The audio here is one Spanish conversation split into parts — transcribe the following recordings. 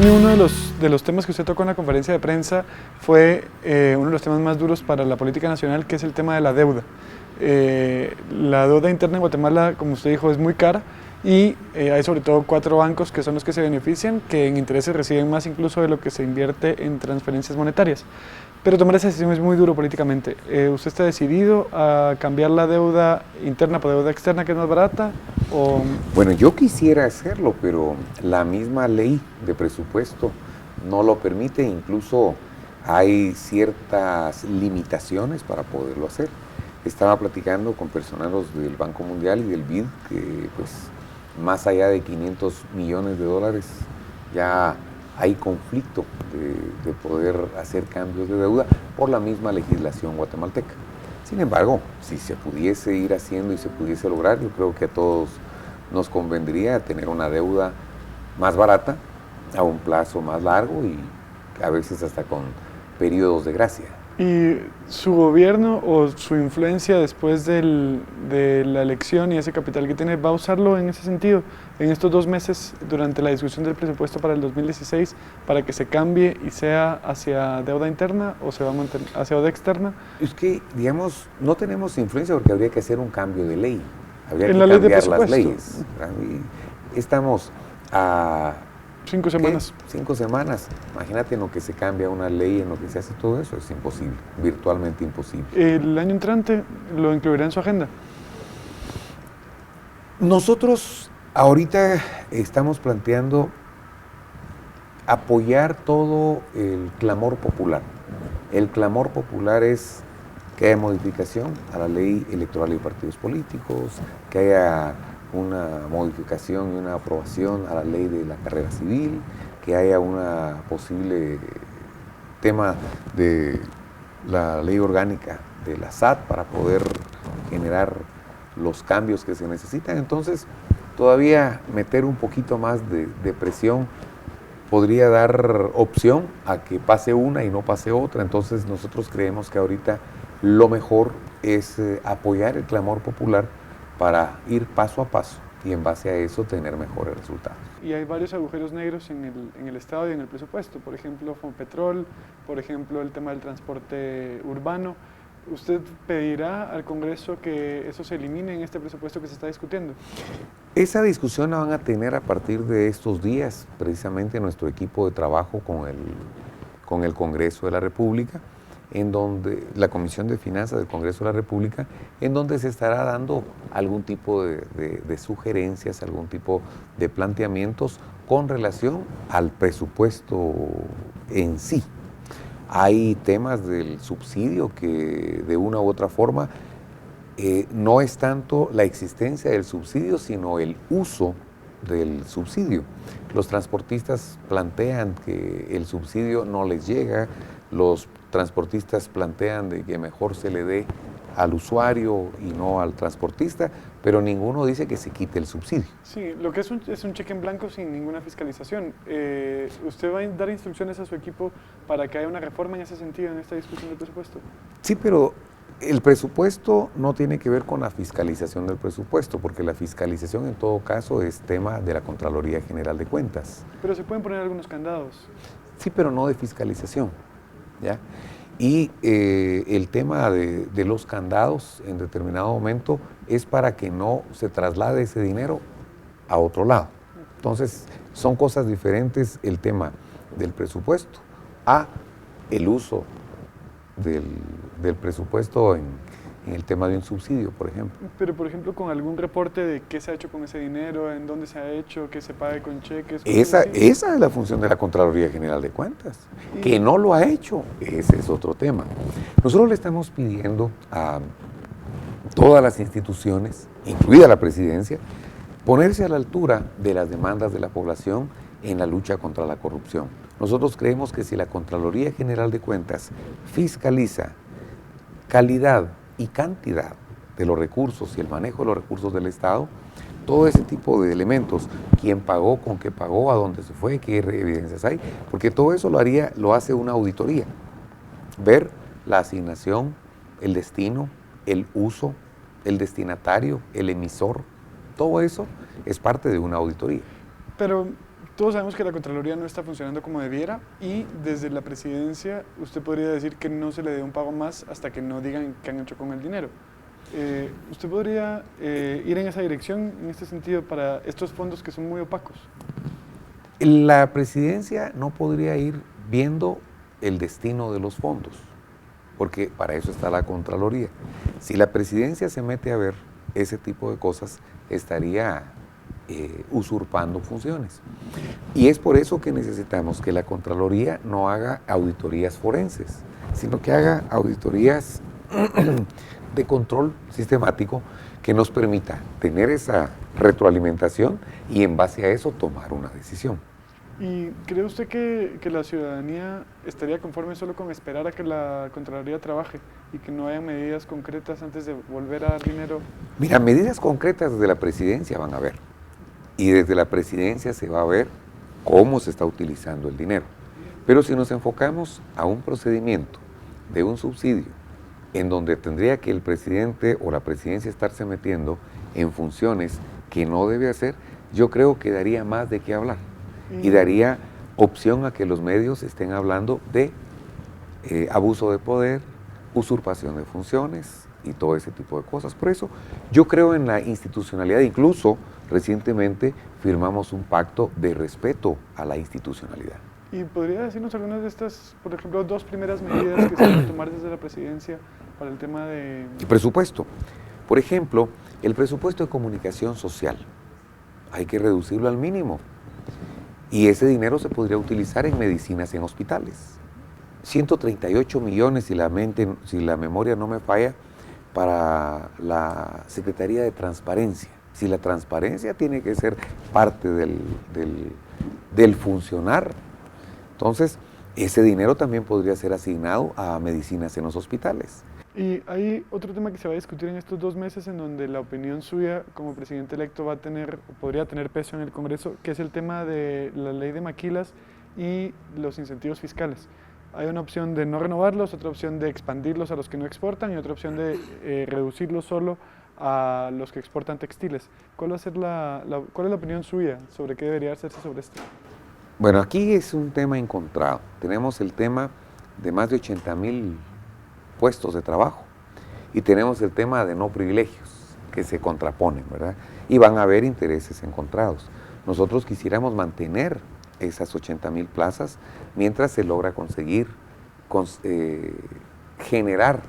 Jimmy, uno de los temas que usted tocó en la conferencia de prensa fue uno de los temas más duros para la política nacional, que es el tema de la deuda. La deuda interna en Guatemala, como usted dijo, es muy cara y hay sobre todo 4 bancos que son los que se benefician, que en intereses reciben más incluso de lo que se invierte en transferencias monetarias. Pero tomar esa decisión es muy duro políticamente. ¿Usted está decidido a cambiar la deuda interna por deuda externa, que es más barata? O... Bueno, yo quisiera hacerlo, pero la misma ley de presupuesto no lo permite, incluso hay ciertas limitaciones para poderlo hacer. Estaba platicando con personeros del Banco Mundial y del BID que pues más allá de 500 millones de dólares ya hay conflicto de poder hacer cambios de deuda por la misma legislación guatemalteca. Sin embargo, si se pudiese ir haciendo y se pudiese lograr, yo creo que a todos nos convendría tener una deuda más barata, a un plazo más largo y a veces hasta con periodos de gracia. ¿Y su gobierno o su influencia después de la elección y ese capital que tiene, va a usarlo en ese sentido, en estos 2 meses durante la discusión del presupuesto para el 2016, para que se cambie y sea hacia deuda interna o se va a mantener hacia deuda externa? Es que, digamos, no tenemos influencia porque habría que hacer un cambio de ley, habría En que la ley de cambiar las presupuesto. leyes. Y estamos a 5 semanas. 5 semanas. Imagínate en lo que se cambia una ley, en lo que se hace todo eso, es imposible, virtualmente imposible. ¿El año entrante lo incluirá en su agenda? Nosotros ahorita estamos planteando apoyar todo el clamor popular. El clamor popular es que haya modificación a la ley electoral de partidos políticos, que haya una modificación y una aprobación a la ley de la carrera civil, que haya una posible tema de la ley orgánica de la SAT para poder generar los cambios que se necesitan. Entonces, todavía meter un poquito más de presión podría dar opción a que pase una y no pase otra. Entonces, nosotros creemos que ahorita lo mejor es apoyar el clamor popular para ir paso a paso y en base a eso tener mejores resultados. Y hay varios agujeros negros en el Estado y en el presupuesto, por ejemplo, Fonpetrol, por ejemplo, el tema del transporte urbano. ¿Usted pedirá al Congreso que eso se elimine en este presupuesto que se está discutiendo? Esa discusión la van a tener a partir de estos días, precisamente nuestro equipo de trabajo con el Congreso de la República, en donde la Comisión de Finanzas del Congreso de la República, en donde se estará dando algún tipo de sugerencias, algún tipo de planteamientos con relación al presupuesto en sí. Hay temas del subsidio que de una u otra forma no es tanto la existencia del subsidio, sino el uso del subsidio. Los transportistas plantean que el subsidio no les llega, los transportistas plantean de que mejor se le dé al usuario y no al transportista, pero ninguno dice que se quite el subsidio. Sí, lo que es un cheque en blanco sin ninguna fiscalización. ¿Usted va a dar instrucciones a su equipo para que haya una reforma en ese sentido en esta discusión del presupuesto? Sí, pero el presupuesto no tiene que ver con la fiscalización del presupuesto, porque la fiscalización en todo caso es tema de la Contraloría General de Cuentas. Pero se pueden poner algunos candados. Sí, pero no de fiscalización, ¿ya? Y el tema de los candados en determinado momento es para que no se traslade ese dinero a otro lado. Entonces, son cosas diferentes el tema del presupuesto a el uso del presupuesto en el tema de un subsidio, por ejemplo. Pero, por ejemplo, con algún reporte de qué se ha hecho con ese dinero, en dónde se ha hecho, que se pague con cheques. Esa es la función de la Contraloría General de Cuentas. Que no lo ha hecho, ese es otro tema. Nosotros le estamos pidiendo a todas las instituciones, incluida la presidencia, ponerse a la altura de las demandas de la población en la lucha contra la corrupción. Nosotros creemos que si la Contraloría General de Cuentas fiscaliza calidad y cantidad de los recursos y el manejo de los recursos del Estado, todo ese tipo de elementos, quién pagó, con qué pagó, a dónde se fue, qué evidencias hay, porque todo eso lo hace una auditoría. Ver la asignación, el destino, el uso, el destinatario, el emisor, todo eso es parte de una auditoría. Pero Todos sabemos que la Contraloría no está funcionando como debiera y desde la presidencia usted podría decir que no se le dé un pago más hasta que no digan qué han hecho con el dinero. ¿Usted podría ir en esa dirección, en este sentido, para estos fondos que son muy opacos? La presidencia no podría ir viendo el destino de los fondos, porque para eso está la Contraloría. Si la presidencia se mete a ver ese tipo de cosas, estaría usurpando funciones. Y es por eso que necesitamos que la Contraloría no haga auditorías forenses, sino que haga auditorías de control sistemático que nos permita tener esa retroalimentación y en base a eso tomar una decisión. ¿Y cree usted que la ciudadanía estaría conforme solo con esperar a que la Contraloría trabaje y que no haya medidas concretas antes de volver a dar dinero? Mira, medidas concretas desde la presidencia van a haber. Y desde la presidencia se va a ver cómo se está utilizando el dinero. Pero si nos enfocamos a un procedimiento de un subsidio en donde tendría que el presidente o la presidencia estarse metiendo en funciones que no debe hacer, yo creo que daría más de qué hablar y daría opción a que los medios estén hablando de abuso de poder, usurpación de funciones y todo ese tipo de cosas. Por eso yo creo en la institucionalidad. Incluso recientemente firmamos un pacto de respeto a la institucionalidad. ¿Y podría decirnos algunas de estas, por ejemplo, dos primeras medidas que se van a tomar desde la presidencia para el tema de... El presupuesto. Por ejemplo, el presupuesto de comunicación social. Hay que reducirlo al mínimo. Y ese dinero se podría utilizar en medicinas en hospitales. 138 millones, si la memoria no me falla, para la Secretaría de Transparencia. Si la transparencia tiene que ser parte del funcionar, entonces ese dinero también podría ser asignado a medicinas en los hospitales. Y hay otro tema que se va a discutir en estos 2 meses en donde la opinión suya como presidente electo va a tener, podría tener peso en el Congreso, que es el tema de la ley de maquilas y los incentivos fiscales. Hay una opción de no renovarlos, otra opción de expandirlos a los que no exportan y otra opción de reducirlos solo a los que exportan textiles. ¿Cuál va a ser cuál es la opinión suya sobre qué debería hacerse sobre esto? Bueno, aquí es un tema encontrado. Tenemos el tema de más de 80,000 puestos de trabajo y tenemos el tema de no privilegios que se contraponen, ¿verdad? Y van a haber intereses encontrados. Nosotros quisiéramos mantener esas 80,000 plazas mientras se logra conseguir generar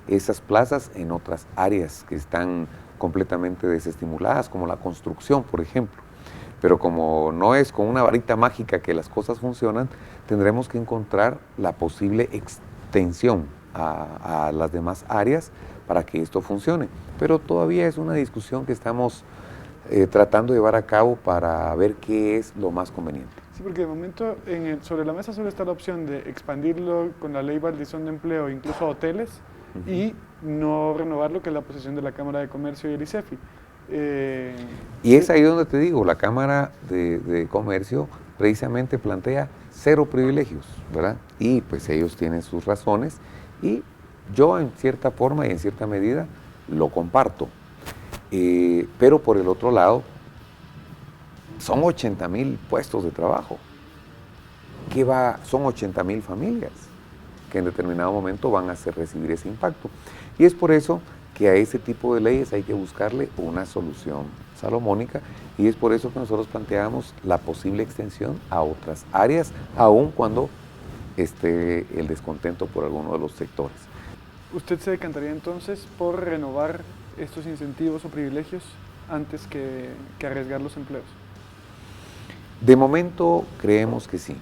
esas plazas en otras áreas que están completamente desestimuladas, como la construcción, por ejemplo. Pero como no es con una varita mágica que las cosas funcionan, tendremos que encontrar la posible extensión a las demás áreas para que esto funcione. Pero todavía es una discusión que estamos tratando de llevar a cabo para ver qué es lo más conveniente. Sí, porque de momento sobre la mesa solo está la opción de expandirlo con la ley Valdizón de Empleo, incluso a hoteles, y no renovarlo, que es la posición de la Cámara de Comercio y el ICEFI. Y es ahí donde te digo, la Cámara de Comercio precisamente plantea 0 privilegios, ¿verdad? Y pues ellos tienen sus razones y yo en cierta forma y en cierta medida lo comparto. Pero por el otro lado, son 80,000 puestos de trabajo. Son 80,000 familias que en determinado momento van a recibir ese impacto. Y es por eso que a ese tipo de leyes hay que buscarle una solución salomónica y es por eso que nosotros planteamos la posible extensión a otras áreas, aun cuando esté el descontento por alguno de los sectores. ¿Usted se decantaría entonces por renovar estos incentivos o privilegios antes que arriesgar los empleos? De momento creemos que sí.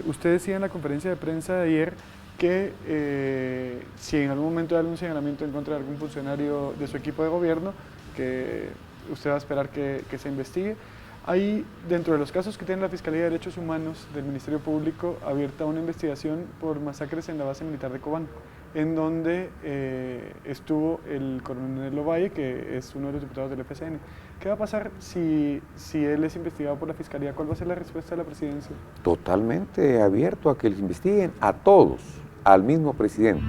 Usted decía en la conferencia de prensa de ayer que si en algún momento hay algún señalamiento en contra de algún funcionario de su equipo de gobierno, que usted va a esperar que se investigue. Hay, dentro de los casos que tiene la Fiscalía de Derechos Humanos del Ministerio Público, abierta una investigación por masacres en la base militar de Cobán, en donde estuvo el coronel Ovalle, que es uno de los diputados del FCN. ¿Qué va a pasar si él es investigado por la Fiscalía? ¿Cuál va a ser la respuesta de la presidencia? Totalmente abierto a que les investiguen a todos, al mismo presidente.